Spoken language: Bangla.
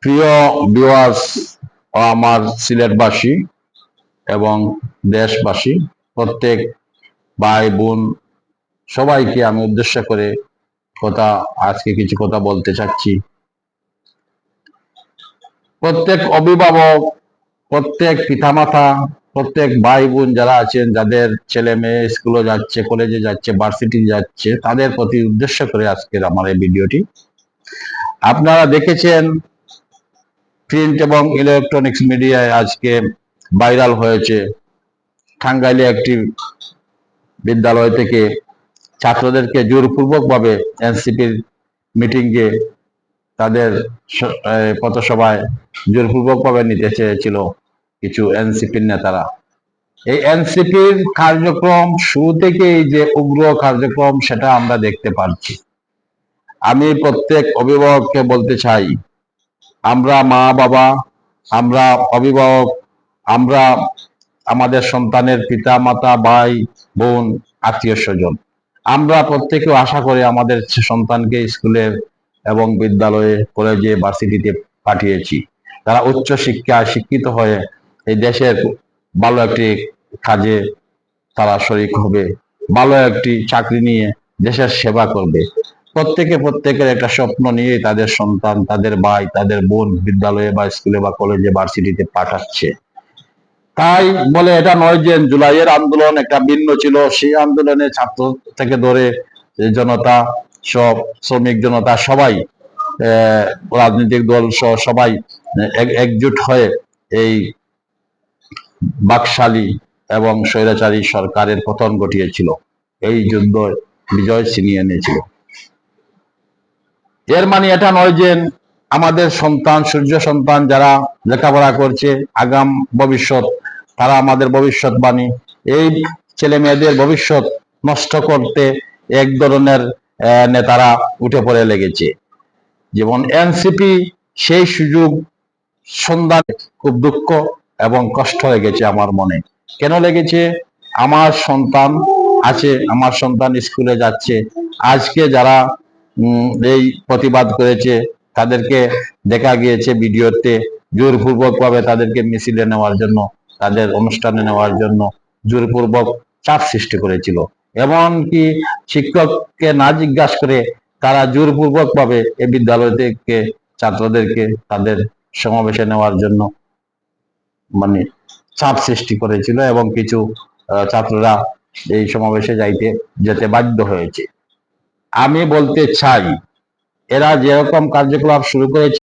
প্রিয় ভিউয়ার্স ও আমার সিলেটবাসী এবং দেশবাসী, প্রত্যেক ভাই বোন সবাইকে আমি উদ্দেশ্য করে আজকে কিছু কথা বলতে চাচ্ছি। প্রত্যেক অভিভাবক, প্রত্যেক পিতামাতা, প্রত্যেক ভাই বোন যারা আছেন, যাদের ছেলে মেয়ে স্কুলে যাচ্ছে, কলেজে যাচ্ছে, ভার্সিটি যাচ্ছে, তাদের প্রতি উদ্দেশ্য করে আজকের আমার এই ভিডিওটি। আপনারা দেখেছেন প্রিন্ট এবং ইলেকট্রনিক্স মিডিয়ায় আজকে ভাইরাল হয়েছে, টাঙ্গাইলে একটি বিদ্যালয় থেকে ছাত্রদেরকে জোরপূর্বক ভাবে এনসিপির মিটিংয়ে তাদের পথসভায় জোরপূর্বক ভাবে নিতে চেয়েছিল কিছু এনসিপির নেতারা। এই এনসিপির কার্যক্রম শুরু থেকেই যে উগ্র কার্যক্রম, সেটা আমরা দেখতে পাচ্ছি। আমি প্রত্যেক অভিভাবককে বলতে চাই, আমরা মা বাবা, আমরা অভিভাবক, আমরা আমাদের সন্তানের পিতা মাতা, ভাই বোন, আত্মীয় স্বজন, আমরা প্রত্যেকেও আশা করি আমাদের সন্তানকে স্কুলে এবং বিদ্যালয়ে, কলেজে, ভার্সিটিতে পাঠিয়েছি। তারা উচ্চ শিক্ষায় শিক্ষিত হয়ে এই দেশের ভালো একটি কাজে তারা শরিক হবে, ভালো একটি চাকরি নিয়ে দেশের সেবা করবে। প্রত্যেকের একটা স্বপ্ন নিয়ে তাদের সন্তান, তাদের ভাই, তাদের বোন বিদ্যালয়ে বা স্কুলে বা কলেজে, ভার্সিটিতে পাঠাচ্ছে। তাই বলে এটা নয় যে জুলাইয়ের আন্দোলন একটা ভিন্ন ছিল, সেই আন্দোলনে ছাত্র থেকে ধরে জনতা, সব শ্রমিক জনতা সবাই, রাজনৈতিক দল সহ সবাই একজুট হয়ে এই বাকশালী এবং স্বৈরাচারী সরকারের পতন ঘটিয়েছিল, এই যুদ্ধ বিজয় ছিনিয়ে এনেছিল। এর মানে এটা নয় যে আমাদের সন্তান, সূর্য সন্তান যারা লেখাপড়া করছে, আগাম ভবিষ্যৎ, তারা আমাদের ভবিষ্যৎবাণী, এই ছেলে মেয়েদের ভবিষ্যৎ নষ্ট করতে এক ধরনের নেতারা উঠে পড়ে লেগেছে। যেমন এনসিপি সেই সুযোগ সন্ধান, খুব দুঃখ এবং কষ্ট লেগেছে আমার মনে। কেন লেগেছে? আমার সন্তান আছে, আমার সন্তান স্কুলে যাচ্ছে, আজকে যারা এই প্রতিবাদ করেছে তাদেরকে দেখা গিয়েছে ভিডিওতে জোরপূর্বক ভাবে তাদেরকে মিছিলে নেওয়ার জন্য, তাদের অনুষ্ঠানে নেওয়ার জন্য জোরপূর্বক চাপ সৃষ্টি করেছিল। এমনকি শিক্ষককে না জিজ্ঞাসা করে তারা জোরপূর্বক ভাবে এই বিদ্যালয় থেকে ছাত্রদেরকে তাদের সমাবেশে নেওয়ার জন্য মানে চাপ সৃষ্টি করেছিল, এবং কিছু ছাত্ররা এই সমাবেশে যেতে বাধ্য হয়েছে। আমি বলতে চাই, এরা যেরকম কার্যকলাপ শুরু করেছে